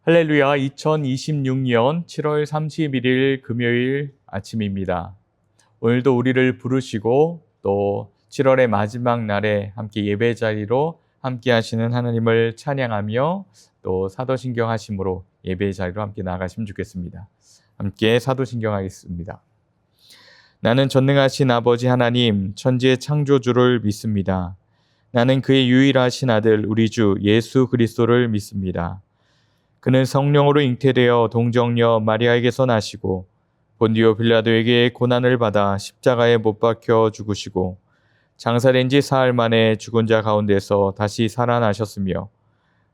할렐루야, 2026년 7월 31일 금요일 아침입니다. 오늘도 우리를 부르시고 또 7월의 마지막 날에 함께 예배 자리로 함께 하시는 하나님을 찬양하며 또 사도신경 하심으로 예배 자리로 함께 나아가시면 좋겠습니다. 함께 사도신경 하겠습니다. 나는 전능하신 아버지 하나님, 천지의 창조주를 믿습니다. 나는 그의 유일하신 아들 우리 주 예수 그리스도를 믿습니다. 그는 성령으로 잉태되어 동정녀 마리아에게서 나시고 본디오 빌라도에게 고난을 받아 십자가에 못 박혀 죽으시고 장사된 지 사흘 만에 죽은 자 가운데서 다시 살아나셨으며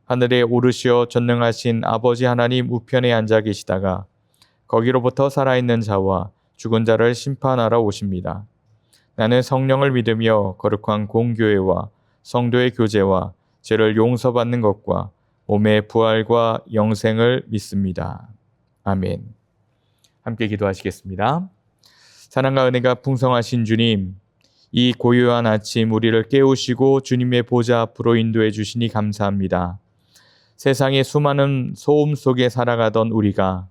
하늘에 오르시어 전능하신 아버지 하나님 우편에 앉아 계시다가 거기로부터 살아있는 자와 죽은 자를 심판하러 오십니다. 나는 성령을 믿으며 거룩한 공교회와 성도의 교제와 죄를 용서받는 것과 몸의 부활과 영생을 믿습니다. 아멘. 함께 기도하시겠습니다. 사랑과 은혜가 풍성하신 주님, 이 고요한 아침 우리를 깨우시고 주님의 보좌 앞으로 인도해 주시니 감사합니다. 세상의 수많은 소음 속에 살아가던 우리가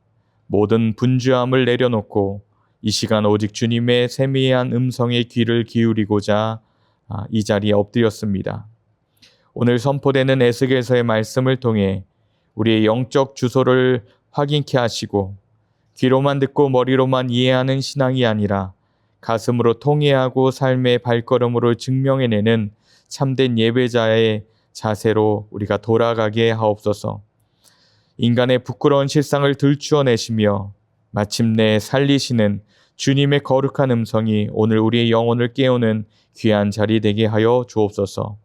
모든 분주함을 내려놓고 이 시간 오직 주님의 세미한 음성에 귀를 기울이고자 이 자리에 엎드렸습니다. 오늘 선포되는 에스겔서의 말씀을 통해 우리의 영적 주소를 확인케 하시고 귀로만 듣고 머리로만 이해하는 신앙이 아니라 가슴으로 통회하고 삶의 발걸음으로 증명해내는 참된 예배자의 자세로 우리가 돌아가게 하옵소서. 인간의 부끄러운 실상을 들추어내시며 마침내 살리시는 주님의 거룩한 음성이 오늘 우리의 영혼을 깨우는 귀한 자리 되게 하여 주옵소서.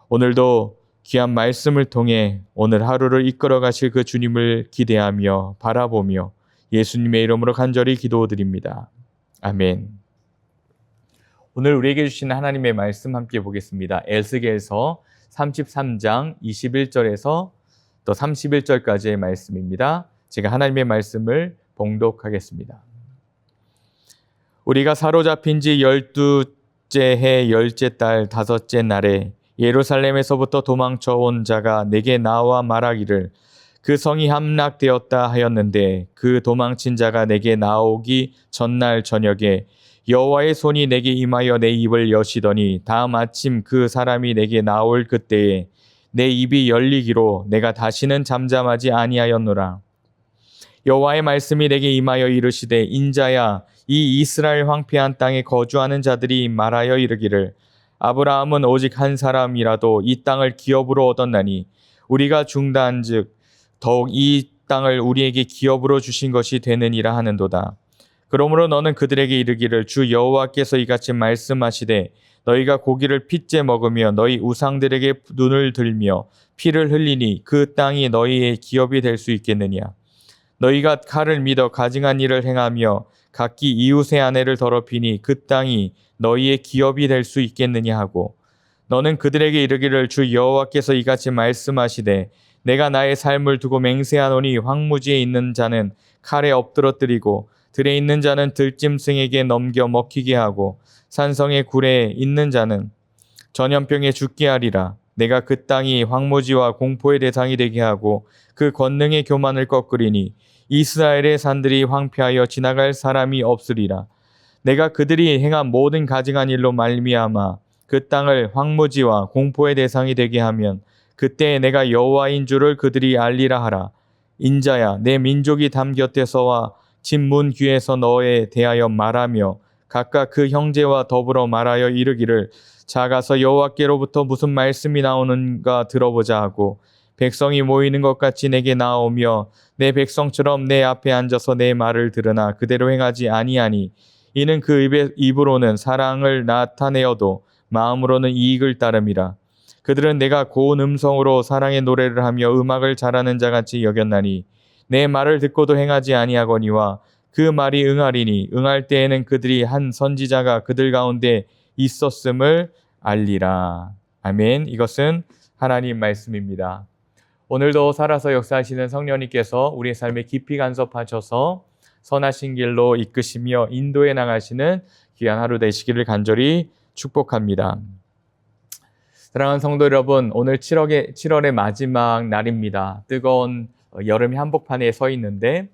오늘도 귀한 말씀을 통해 오늘 하루를 이끌어 가실 그 주님을 기대하며 바라보며 예수님의 이름으로 간절히 기도드립니다. 아멘. 오늘 우리에게 주신 하나님의 말씀 함께 보겠습니다. 에스겔서 33장 21절에서 또 31절까지의 말씀입니다. 제가 하나님의 말씀을 봉독하겠습니다. 우리가 사로잡힌 지 12째 해 10째 달 5째 날에 예루살렘에서부터 도망쳐 온 자가 내게 나와 말하기를 그 성이 함락되었다 하였는데 그 도망친 자가 내게 나오기 전날 저녁에 여호와의 손이 내게 임하여 내 입을 여시더니 다음 아침 그 사람이 내게 나올 그때에 내 입이 열리기로 내가 다시는 잠잠하지 아니하였노라. 여호와의 말씀이 내게 임하여 이르시되 인자야 이 이스라엘 황폐한 땅에 거주하는 자들이 말하여 이르기를 아브라함은 오직 한 사람이라도 이 땅을 기업으로 얻었나니 우리가 중다한즉 더욱 이 땅을 우리에게 기업으로 주신 것이 되느니라 하는도다. 그러므로 너는 그들에게 이르기를 주 여호와께서 이같이 말씀하시되 너희가 고기를 핏째 먹으며 너희 우상들에게 눈을 들며 피를 흘리니 그 땅이 너희의 기업이 될 수 있겠느냐. 너희가 칼을 믿어 가증한 일을 행하며 각기 이웃의 아내를 더럽히니 그 땅이 너희의 기업이 될 수 있겠느냐 하고 너는 그들에게 이르기를 주 여호와께서 이같이 말씀하시되 내가 나의 삶을 두고 맹세하노니 황무지에 있는 자는 칼에 엎드러뜨리고 들에 있는 자는 들짐승에게 넘겨 먹히게 하고 산성의 굴에 있는 자는 전염병에 죽게 하리라. 내가 그 땅이 황무지와 공포의 대상이 되게 하고 그 권능의 교만을 꺾으리니 이스라엘의 산들이 황폐하여 지나갈 사람이 없으리라. 내가 그들이 행한 모든 가증한 일로 말미암아 그 땅을 황무지와 공포의 대상이 되게 하면 그때에 내가 여호와인 줄을 그들이 알리라 하라. 인자야 내 민족이 담 곁에서와 집 문 귀에서 너에 대하여 말하며 각각 그 형제와 더불어 말하여 이르기를 작아서 여호와께로부터 무슨 말씀이 나오는가 들어보자 하고 백성이 모이는 것 같이 내게 나오며 내 백성처럼 내 앞에 앉아서 내 말을 들으나 그대로 행하지 아니하니 이는 그 입으로는 사랑을 나타내어도 마음으로는 이익을 따름이라. 그들은 내가 고운 음성으로 사랑의 노래를 하며 음악을 잘하는 자같이 여겼나니 내 말을 듣고도 행하지 아니하거니와 그 말이 응하리니 응할 때에는 그들이 한 선지자가 그들 가운데 있었음을 알리라. 아멘. 이것은 하나님 말씀입니다. 오늘도 살아서 역사하시는 성령님께서 우리의 삶에 깊이 간섭하셔서 선하신 길로 이끄시며 인도해 나가시는 귀한 하루 되시기를 간절히 축복합니다. 사랑하는 성도 여러분, 오늘 7월의 마지막 날입니다. 뜨거운 여름의 한복판에 서 있는데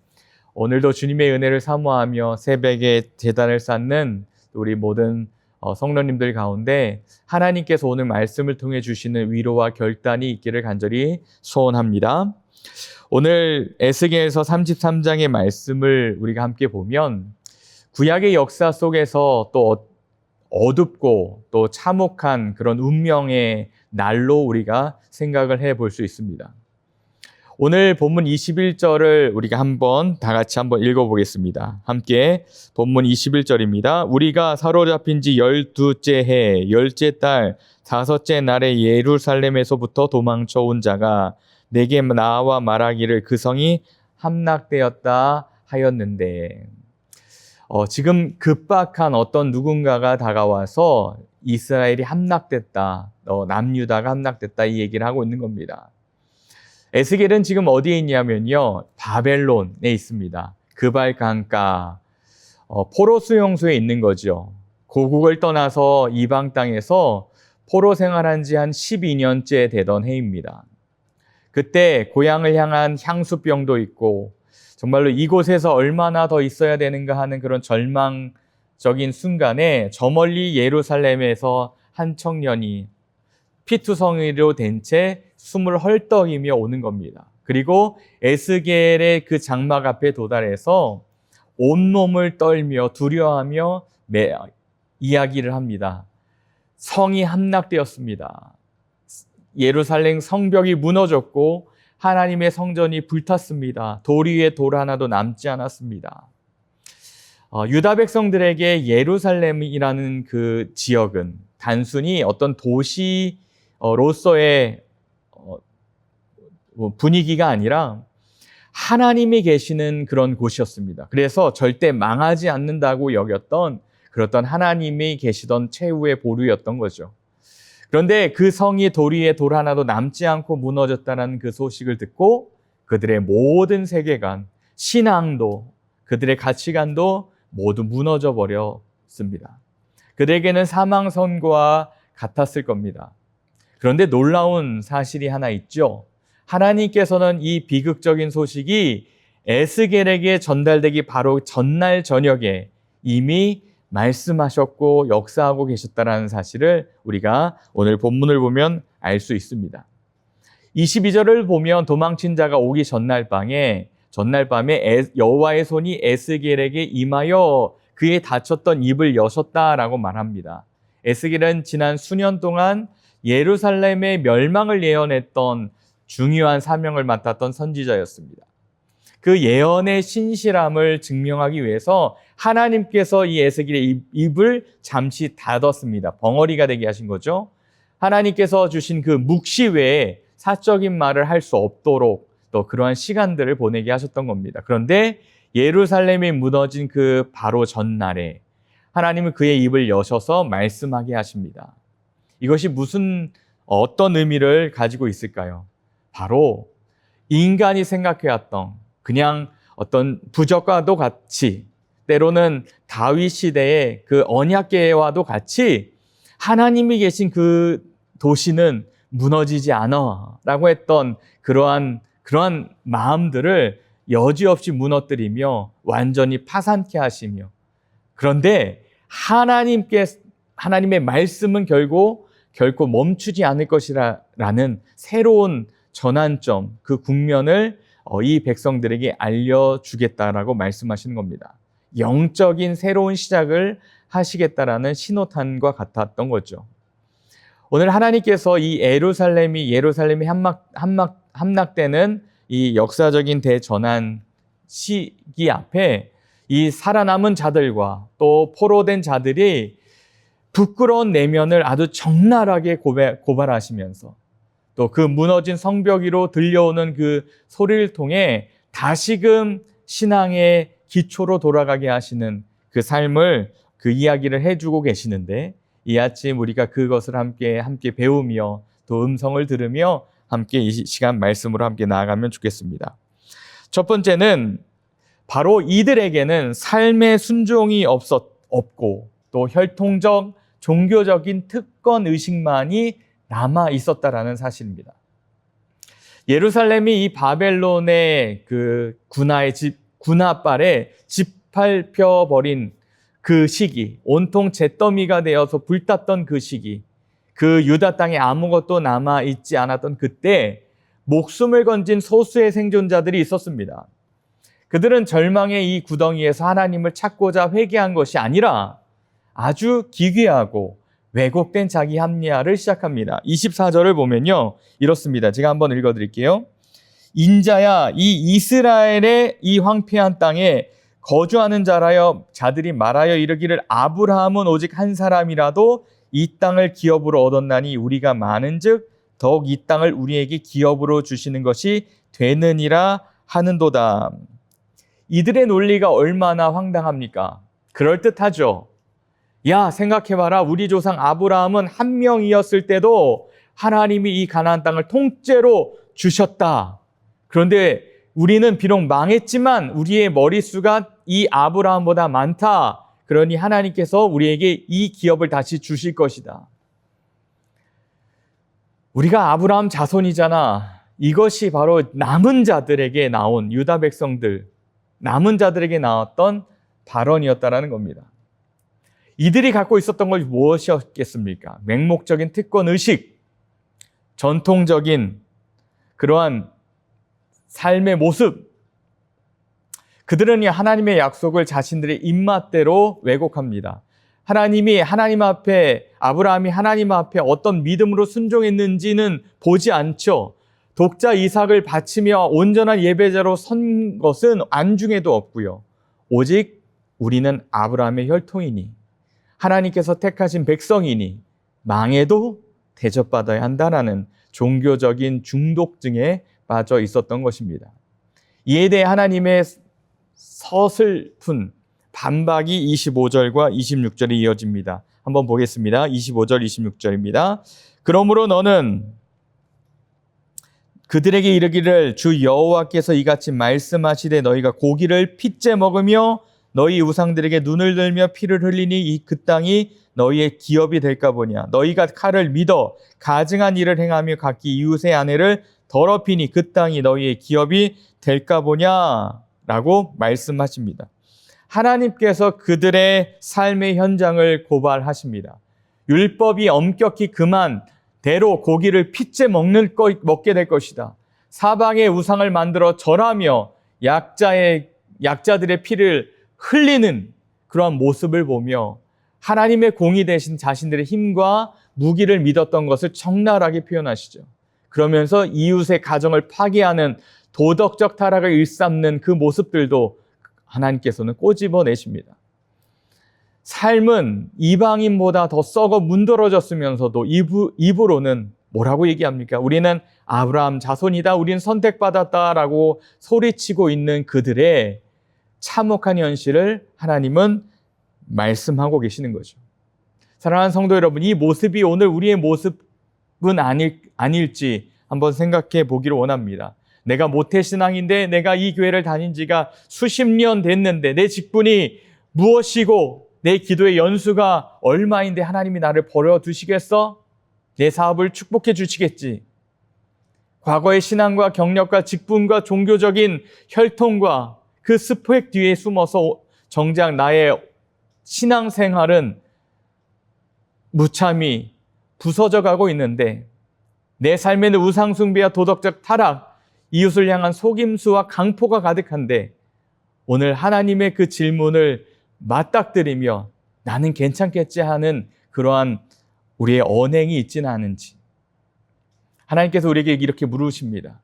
오늘도 주님의 은혜를 사모하며 새벽에 제단을 쌓는 우리 모든 성도님들 가운데 하나님께서 오늘 말씀을 통해 주시는 위로와 결단이 있기를 간절히 소원합니다. 오늘 에스겔서 33장의 말씀을 우리가 함께 보면 구약의 역사 속에서 또 어둡고 또 참혹한 그런 운명의 날로 우리가 생각을 해볼 수 있습니다. 오늘 본문 21절을 우리가 다 같이 한번 읽어보겠습니다. 함께 본문 21절입니다. 우리가 사로잡힌 지 12째 해, 10째 달, 5째 날에 예루살렘에서부터 도망쳐 온 자가 내게 나와 말하기를 그 성이 함락되었다 하였는데, 지금 급박한 어떤 누군가가 다가와서 이스라엘이 함락됐다, 남유다가 함락됐다 이 얘기를 하고 있는 겁니다. 에스겔은 지금 어디에 있냐면요, 바벨론에 있습니다. 그발 강가, 포로 수용소에 있는 거죠. 고국을 떠나서 이방 땅에서 포로 생활한 지 한 12년째 되던 해입니다. 그때 고향을 향한 향수병도 있고 정말로 이곳에서 얼마나 더 있어야 되는가 하는 그런 절망적인 순간에 저 멀리 예루살렘에서 한 청년이 피투성이로 된 채 숨을 헐떡이며 오는 겁니다. 그리고 에스겔의 그 장막 앞에 도달해서 온몸을 떨며 두려워하며 이야기를 합니다. 성이 함락되었습니다. 예루살렘 성벽이 무너졌고 하나님의 성전이 불탔습니다. 돌 위에 돌 하나도 남지 않았습니다. 유다 백성들에게 예루살렘이라는 그 지역은 단순히 어떤 도시로서의 분위기가 아니라 하나님이 계시는 그런 곳이었습니다. 그래서 절대 망하지 않는다고 여겼던 그렇던 하나님이 계시던 최후의 보루였던 거죠. 그런데 그 성이 돌 위에 돌 하나도 남지 않고 무너졌다는 그 소식을 듣고 그들의 모든 세계관, 신앙도, 그들의 가치관도 모두 무너져 버렸습니다. 그들에게는 사망 선고와 같았을 겁니다. 그런데 놀라운 사실이 하나 있죠. 하나님께서는 이 비극적인 소식이 에스겔에게 전달되기 바로 전날 저녁에 이미 말씀하셨고 역사하고 계셨다는 사실을 우리가 오늘 본문을 보면 알 수 있습니다. 22절을 보면 도망친 자가 오기 전날 밤에 여호와의 손이 에스겔에게 임하여 그의 닫혔던 입을 여셨다라고 말합니다. 에스겔은 지난 수년 동안 예루살렘의 멸망을 예언했던 중요한 사명을 맡았던 선지자였습니다. 그 예언의 신실함을 증명하기 위해서 하나님께서 이 에스겔의 입을 잠시 닫았습니다. 벙어리가 되게 하신 거죠. 하나님께서 주신 그 묵시 외에 사적인 말을 할 수 없도록 또 그러한 시간들을 보내게 하셨던 겁니다. 그런데 예루살렘이 무너진 그 바로 전날에 하나님은 그의 입을 여셔서 말씀하게 하십니다. 이것이 어떤 의미를 가지고 있을까요? 바로 인간이 생각해왔던 그냥 어떤 부적과도 같이 때로는 다윗 시대의 그 언약궤와도 같이 하나님이 계신 그 도시는 무너지지 않아 라고 했던 그러한 마음들을 여지없이 무너뜨리며 완전히 파산케 하시며, 그런데 하나님의 말씀은 결코 멈추지 않을 것이라는 새로운 전환점, 그 국면을 이 백성들에게 알려주겠다라고 말씀하시는 겁니다. 영적인 새로운 시작을 하시겠다라는 신호탄과 같았던 거죠. 오늘 하나님께서 이 예루살렘이 함락되는 이 역사적인 대전환 시기 앞에 이 살아남은 자들과 또 포로된 자들이 부끄러운 내면을 아주 적나라하게 고발하시면서 또 그 무너진 성벽 위로 들려오는 그 소리를 통해 다시금 신앙의 기초로 돌아가게 하시는 그 삶을, 그 이야기를 해주고 계시는데, 이 아침 우리가 그것을 함께 배우며 또 음성을 들으며 함께 이 시간 말씀으로 함께 나아가면 좋겠습니다. 첫 번째는 바로 이들에게는 삶의 순종이 없고 또 혈통적 종교적인 특권 의식만이 남아 있었다라는 사실입니다. 예루살렘이 이 바벨론의 그 군화발에 짓밟혀버린 그 시기, 온통 잿더미가 되어서 불탔던 그 시기, 그 유다 땅에 아무것도 남아있지 않았던 그때 목숨을 건진 소수의 생존자들이 있었습니다. 그들은 절망의 이 구덩이에서 하나님을 찾고자 회개한 것이 아니라 아주 기괴하고 왜곡된 자기 합리화를 시작합니다. 24절을 보면요, 이렇습니다. 제가 한번 읽어드릴게요. 인자야, 이 이스라엘의 이 황폐한 땅에 거주하는 자들이 말하여 이르기를 아브라함은 오직 한 사람이라도 이 땅을 기업으로 얻었나니 우리가 많은즉 더욱 이 땅을 우리에게 기업으로 주시는 것이 되느니라 하는도다. 이들의 논리가 얼마나 황당합니까? 그럴듯하죠. 야, 생각해봐라. 우리 조상 아브라함은 한 명이었을 때도 하나님이 이 가나안 땅을 통째로 주셨다. 그런데 우리는 비록 망했지만 우리의 머릿수가 이 아브라함보다 많다. 그러니 하나님께서 우리에게 이 기업을 다시 주실 것이다. 우리가 아브라함 자손이잖아. 이것이 바로 남은 자들에게 나온 유다 백성들, 남은 자들에게 나왔던 발언이었다라는 겁니다. 이들이 갖고 있었던 것이 무엇이었겠습니까? 맹목적인 특권의식, 전통적인 그러한 삶의 모습. 그들은 하나님의 약속을 자신들의 입맛대로 왜곡합니다. 아브라함이 하나님 앞에 어떤 믿음으로 순종했는지는 보지 않죠. 독자 이삭을 바치며 온전한 예배자로 선 것은 안중에도 없고요. 오직 우리는 아브라함의 혈통이니 하나님께서 택하신 백성이니 망해도 대접받아야 한다는 종교적인 중독증에 빠져 있었던 것입니다. 이에 대해 하나님의 서슬픈 반박이 25절과 26절에 이어집니다. 한번 보겠습니다. 25절, 26절입니다. 그러므로 너는 그들에게 이르기를 주 여호와께서 이같이 말씀하시되 너희가 고기를 핏째 먹으며 너희 우상들에게 눈을 들며 피를 흘리니 그 땅이 너희의 기업이 될까 보냐. 너희가 칼을 믿어 가증한 일을 행하며 각기 이웃의 아내를 더럽히니 그 땅이 너희의 기업이 될까 보냐 라고 말씀하십니다. 하나님께서 그들의 삶의 현장을 고발하십니다. 율법이 엄격히 그만대로 고기를 핏째 먹게 될 것이다. 사방의 우상을 만들어 절하며 약자들의 피를 흘리는 그러한 모습을 보며 하나님의 공의 대신 자신들의 힘과 무기를 믿었던 것을 적나라하게 표현하시죠. 그러면서 이웃의 가정을 파괴하는 도덕적 타락을 일삼는 그 모습들도 하나님께서는 꼬집어내십니다. 삶은 이방인보다 더 썩어 문드러졌으면서도 입으로는 뭐라고 얘기합니까? 우리는 아브라함 자손이다. 우리는 선택받았다라고 소리치고 있는 그들의 참혹한 현실을 하나님은 말씀하고 계시는 거죠. 사랑하는 성도 여러분, 이 모습이 오늘 우리의 모습은 아닐지 한번 생각해 보기를 원합니다. 내가 모태신앙인데 내가 이 교회를 다닌 지가 수십 년 됐는데 내 직분이 무엇이고 내 기도의 연수가 얼마인데 하나님이 나를 버려두시겠어? 내 사업을 축복해 주시겠지. 과거의 신앙과 경력과 직분과 종교적인 혈통과 그 스펙 뒤에 숨어서 정작 나의 신앙생활은 무참히 부서져 가고 있는데 내 삶에는 우상숭배와 도덕적 타락, 이웃을 향한 속임수와 강포가 가득한데 오늘 하나님의 그 질문을 맞닥뜨리며 나는 괜찮겠지 하는 그러한 우리의 언행이 있지는 않은지 하나님께서 우리에게 이렇게 물으십니다.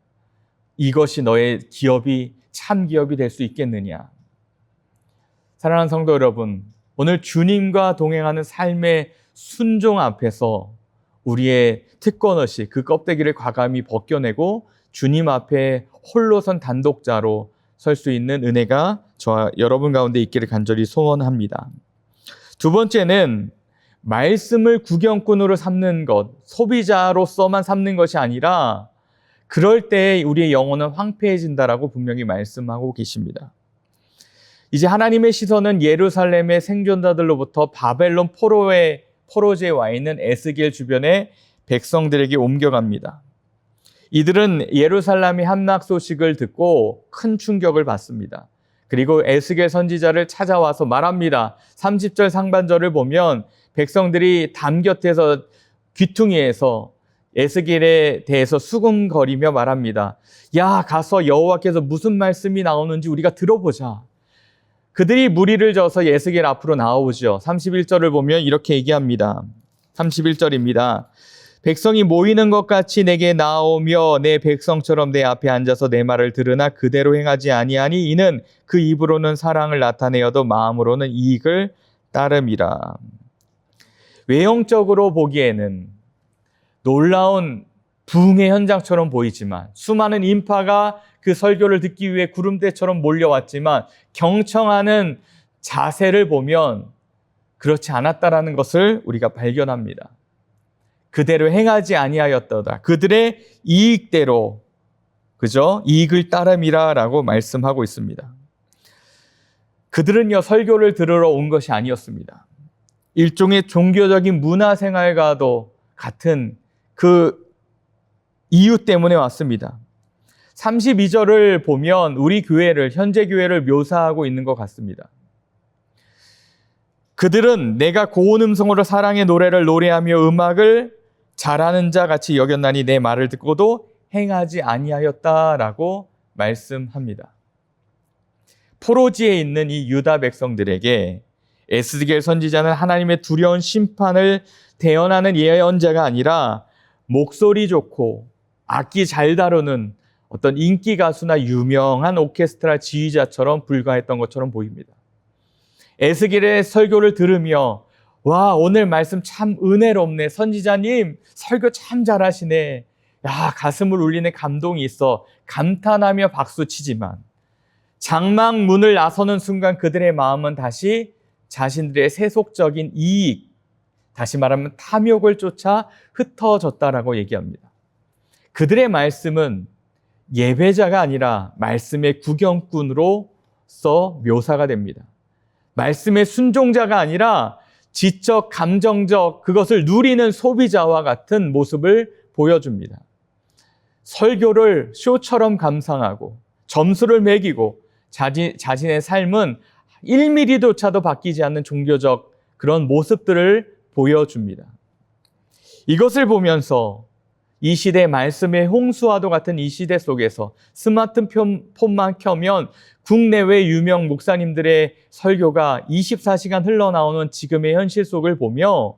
이것이 너의 기업이 참 기업이 될 수 있겠느냐? 사랑하는 성도 여러분, 오늘 주님과 동행하는 삶의 순종 앞에서 우리의 특권의식, 그 껍데기를 과감히 벗겨내고 주님 앞에 홀로선 단독자로 설 수 있는 은혜가 저와 여러분 가운데 있기를 간절히 소원합니다. 두 번째는 말씀을 구경꾼으로 삼는 것, 소비자로서만 삼는 것이 아니라 그럴 때 우리의 영혼은 황폐해진다라고 분명히 말씀하고 계십니다. 이제 하나님의 시선은 예루살렘의 생존자들로부터 바벨론 포로제에 와 있는 에스겔 주변의 백성들에게 옮겨갑니다. 이들은 예루살렘의 함락 소식을 듣고 큰 충격을 받습니다. 그리고 에스겔 선지자를 찾아와서 말합니다. 30절 상반절을 보면 백성들이 담 곁에서 귀퉁이에서 에스겔에 대해서 수군거리며 말합니다. 야, 가서 여호와께서 무슨 말씀이 나오는지 우리가 들어보자. 그들이 무리를 져서 에스겔 앞으로 나오죠. 31절을 보면 이렇게 얘기합니다. 31절입니다. 백성이 모이는 것 같이 내게 나오며 내 백성처럼 내 앞에 앉아서 내 말을 들으나 그대로 행하지 아니하니 이는 그 입으로는 사랑을 나타내어도 마음으로는 이익을 따름이라. 외형적으로 보기에는 놀라운 부흥의 현장처럼 보이지만 수많은 인파가 그 설교를 듣기 위해 구름대처럼 몰려왔지만 경청하는 자세를 보면 그렇지 않았다라는 것을 우리가 발견합니다. 그대로 행하지 아니하였도다. 그들의 이익대로, 그죠? 이익을 따름이라라고 말씀하고 있습니다. 그들은요, 설교를 들으러 온 것이 아니었습니다. 일종의 종교적인 문화생활과도 같은 그 이유 때문에 왔습니다. 32절을 보면 우리 교회를, 현재 교회를 묘사하고 있는 것 같습니다. 그들은 내가 고운 음성으로 사랑의 노래를 노래하며 음악을 잘하는 자 같이 여겼나니 내 말을 듣고도 행하지 아니하였다라고 말씀합니다. 포로지에 있는 이 유다 백성들에게 에스겔 선지자는 하나님의 두려운 심판을 대언하는 예언자가 아니라 목소리 좋고 악기 잘 다루는 어떤 인기 가수나 유명한 오케스트라 지휘자처럼 불과했던 것처럼 보입니다. 에스겔의 설교를 들으며 와, 오늘 말씀 참 은혜롭네. 선지자님 설교 참 잘하시네. 야, 가슴을 울리는 감동이 있어. 감탄하며 박수치지만 장막문을 나서는 순간 그들의 마음은 다시 자신들의 세속적인 이익, 다시 말하면 탐욕을 쫓아 흩어졌다라고 얘기합니다. 그들의 말씀은 예배자가 아니라 말씀의 구경꾼으로서 묘사가 됩니다. 말씀의 순종자가 아니라 지적, 감정적 그것을 누리는 소비자와 같은 모습을 보여줍니다. 설교를 쇼처럼 감상하고 점수를 매기고 자신의 삶은 1mm조차도 바뀌지 않는 종교적 그런 모습들을 보여줍니다. 이것을 보면서 이 시대 말씀의 홍수와도 같은 이 시대 속에서 스마트폰만 켜면 국내외 유명 목사님들의 설교가 24시간 흘러나오는 지금의 현실 속을 보며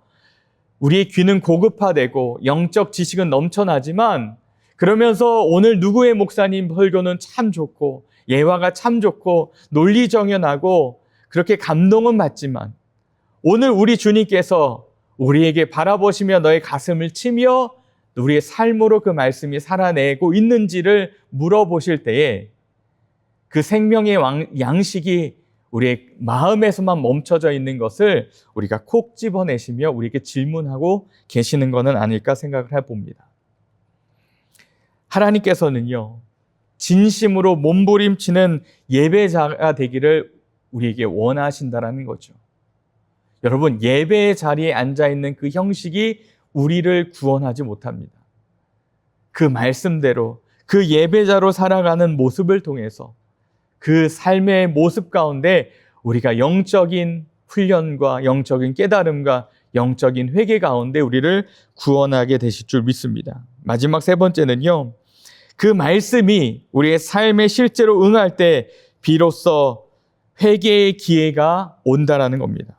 우리의 귀는 고급화되고 영적 지식은 넘쳐나지만 그러면서 오늘 누구의 목사님 설교는 참 좋고 예화가 참 좋고 논리정연하고 그렇게 감동은 받지만 오늘 우리 주님께서 우리에게 바라보시며 너의 가슴을 치며 우리의 삶으로 그 말씀이 살아내고 있는지를 물어보실 때에 그 생명의 양식이 우리의 마음에서만 멈춰져 있는 것을 우리가 콕 집어내시며 우리에게 질문하고 계시는 것은 아닐까 생각을 해봅니다. 하나님께서는요, 진심으로 몸부림치는 예배자가 되기를 우리에게 원하신다라는 거죠. 여러분, 예배의 자리에 앉아있는 그 형식이 우리를 구원하지 못합니다. 그 말씀대로 그 예배자로 살아가는 모습을 통해서 그 삶의 모습 가운데 우리가 영적인 훈련과 영적인 깨달음과 영적인 회개 가운데 우리를 구원하게 되실 줄 믿습니다. 마지막 세 번째는요, 그 말씀이 우리의 삶에 실제로 응할 때 비로소 회개의 기회가 온다라는 겁니다.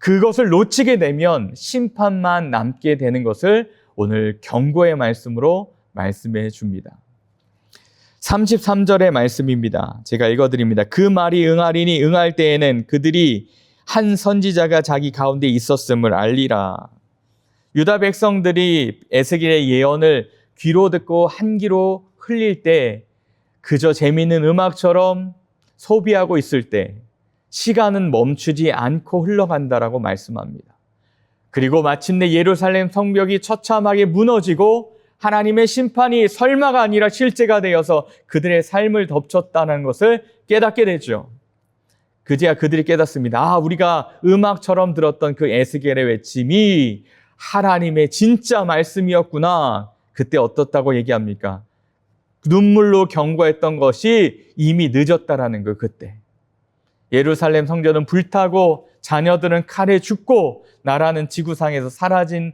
그것을 놓치게 되면 심판만 남게 되는 것을 오늘 경고의 말씀으로 말씀해 줍니다. 33절의 말씀입니다. 제가 읽어드립니다. 그 말이 응하리니 응할 때에는 그들이 한 선지자가 자기 가운데 있었음을 알리라. 유다 백성들이 에스겔의 예언을 귀로 듣고 한 귀로 흘릴 때 그저 재미있는 음악처럼 소비하고 있을 때 시간은 멈추지 않고 흘러간다라고 말씀합니다. 그리고 마침내 예루살렘 성벽이 처참하게 무너지고 하나님의 심판이 설마가 아니라 실제가 되어서 그들의 삶을 덮쳤다는 것을 깨닫게 되죠. 그제야 그들이 깨닫습니다. 우리가 음악처럼 들었던 그 에스겔의 외침이 하나님의 진짜 말씀이었구나. 그때 어떻다고 얘기합니까? 눈물로 경고했던 것이 이미 늦었다라는 거. 그때 예루살렘 성전은 불타고 자녀들은 칼에 죽고 나라는 지구상에서 사라진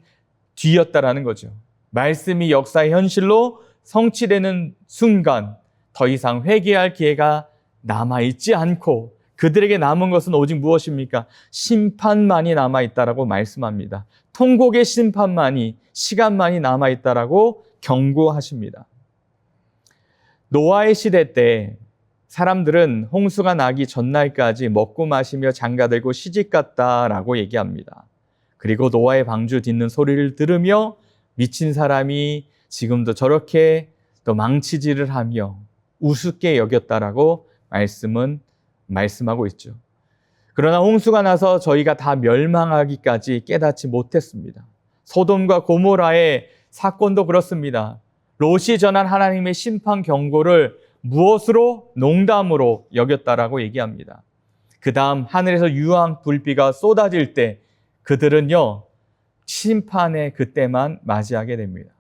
뒤였다라는 거죠. 말씀이 역사의 현실로 성취되는 순간 더 이상 회개할 기회가 남아있지 않고 그들에게 남은 것은 오직 무엇입니까? 심판만이 남아있다라고 말씀합니다. 통곡의 심판만이, 시간만이 남아있다라고 경고하십니다. 노아의 시대 때 사람들은 홍수가 나기 전날까지 먹고 마시며 장가들고 시집갔다라고 얘기합니다. 그리고 노아의 방주 딛는 소리를 들으며 미친 사람이 지금도 저렇게 또 망치질을 하며 우습게 여겼다라고 말씀하고 있죠. 그러나 홍수가 나서 저희가 다 멸망하기까지 깨닫지 못했습니다. 소돔과 고모라의 사건도 그렇습니다. 롯이 전한 하나님의 심판 경고를 무엇으로? 농담으로 여겼다라고 얘기합니다. 그 다음 하늘에서 유황 불비가 쏟아질 때 그들은요, 심판의 그때만 맞이하게 됩니다.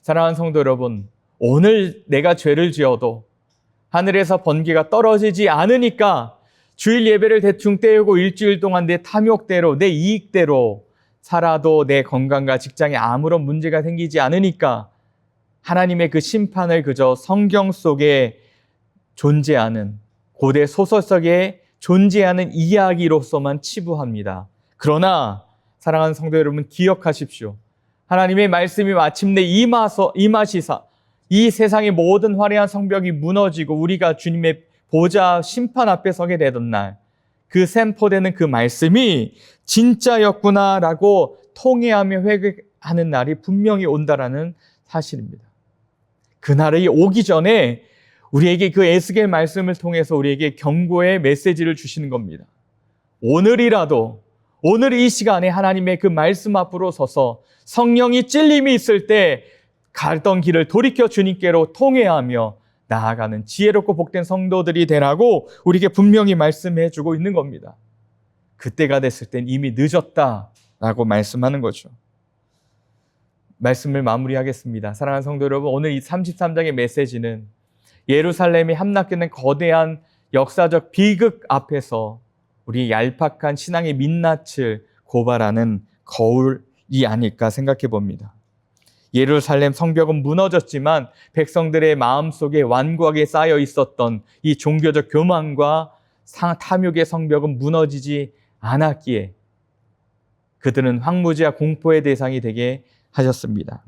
사랑하는 성도 여러분, 오늘 내가 죄를 지어도 하늘에서 번개가 떨어지지 않으니까 주일 예배를 대충 때우고 일주일 동안 내 탐욕대로, 내 이익대로 살아도 내 건강과 직장에 아무런 문제가 생기지 않으니까 하나님의 그 심판을 그저 성경 속에 존재하는, 고대 소설 속에 존재하는 이야기로서만 치부합니다. 그러나 사랑하는 성도 여러분, 기억하십시오. 하나님의 말씀이 마침내 임하시사 이 세상의 모든 화려한 성벽이 무너지고 우리가 주님의 보좌 심판 앞에 서게 되던 날, 그 선포되는 그 말씀이 진짜였구나라고 통회하며 회개하는 날이 분명히 온다라는 사실입니다. 그날이 오기 전에 우리에게 그 에스겔 말씀을 통해서 우리에게 경고의 메시지를 주시는 겁니다. 오늘이라도, 오늘 이 시간에 하나님의 그 말씀 앞으로 서서 성령이 찔림이 있을 때 가던 길을 돌이켜 주님께로 통회하며 나아가는 지혜롭고 복된 성도들이 되라고 우리에게 분명히 말씀해 주고 있는 겁니다. 그때가 됐을 땐 이미 늦었다라고 말씀하는 거죠. 말씀을 마무리하겠습니다. 사랑하는 성도 여러분, 오늘 이 33장의 메시지는 예루살렘이 함락되는 거대한 역사적 비극 앞에서 우리 얄팍한 신앙의 민낯을 고발하는 거울이 아닐까 생각해 봅니다. 예루살렘 성벽은 무너졌지만 백성들의 마음속에 완고하게 쌓여 있었던 이 종교적 교만과 탐욕의 성벽은 무너지지 않았기에 그들은 황무지와 공포의 대상이 되게 하셨습니다.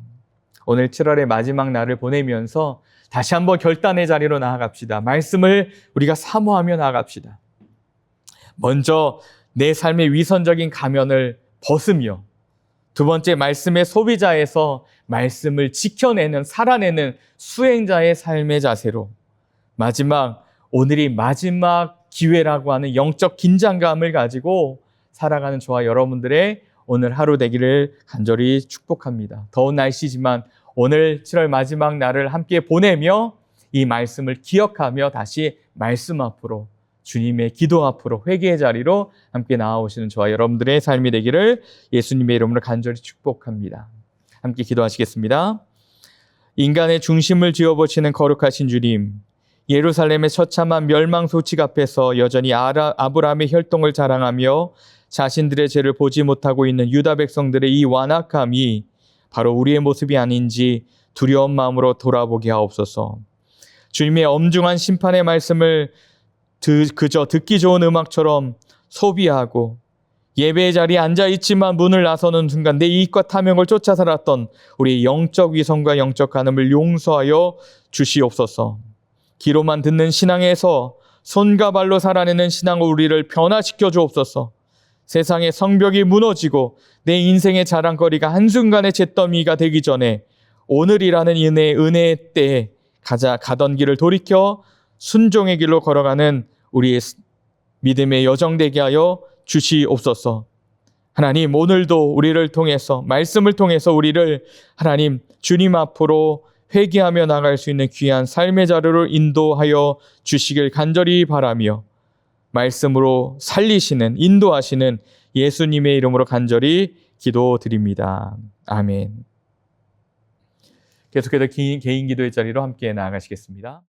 오늘 7월의 마지막 날을 보내면서 다시 한번 결단의 자리로 나아갑시다. 말씀을 우리가 사모하며 나아갑시다. 먼저 내 삶의 위선적인 가면을 벗으며, 두 번째 말씀의 소비자에서 말씀을 지켜내는, 살아내는 수행자의 삶의 자세로, 마지막, 오늘이 마지막 기회라고 하는 영적 긴장감을 가지고 살아가는 저와 여러분들의 오늘 하루 되기를 간절히 축복합니다. 더운 날씨지만 오늘 7월 마지막 날을 함께 보내며 이 말씀을 기억하며 다시 말씀 앞으로, 주님의 기도 앞으로, 회개의 자리로 함께 나아오시는 저와 여러분들의 삶이 되기를 예수님의 이름으로 간절히 축복합니다. 함께 기도하시겠습니다. 인간의 중심을 쥐어보시는 거룩하신 주님, 예루살렘의 처참한 멸망 소식 앞에서 여전히 아브라함의 혈통을 자랑하며 자신들의 죄를 보지 못하고 있는 유다 백성들의 이 완악함이 바로 우리의 모습이 아닌지 두려운 마음으로 돌아보게 하옵소서. 주님의 엄중한 심판의 말씀을 그저 듣기 좋은 음악처럼 소비하고 예배의 자리에 앉아있지만 문을 나서는 순간 내 이익과 탐욕을 쫓아 살았던 우리의 영적 위선과 영적 간음을 용서하여 주시옵소서. 귀로만 듣는 신앙에서 손과 발로 살아내는 신앙으로 우리를 변화시켜 주옵소서. 세상의 성벽이 무너지고 내 인생의 자랑거리가 한순간의 잿더미가 되기 전에 오늘이라는 은혜의 때에 가던 길을 돌이켜 순종의 길로 걸어가는 우리의 믿음의 여정 되게 하여 주시옵소서. 하나님, 오늘도 우리를 통해서, 말씀을 통해서 우리를 하나님 주님 앞으로 회개하며 나갈 수 있는 귀한 삶의 자료로 인도하여 주시길 간절히 바라며 말씀으로 살리시는, 인도하시는 예수님의 이름으로 간절히 기도드립니다. 아멘. 계속해서 개인 기도의 자리로 함께 나아가시겠습니다.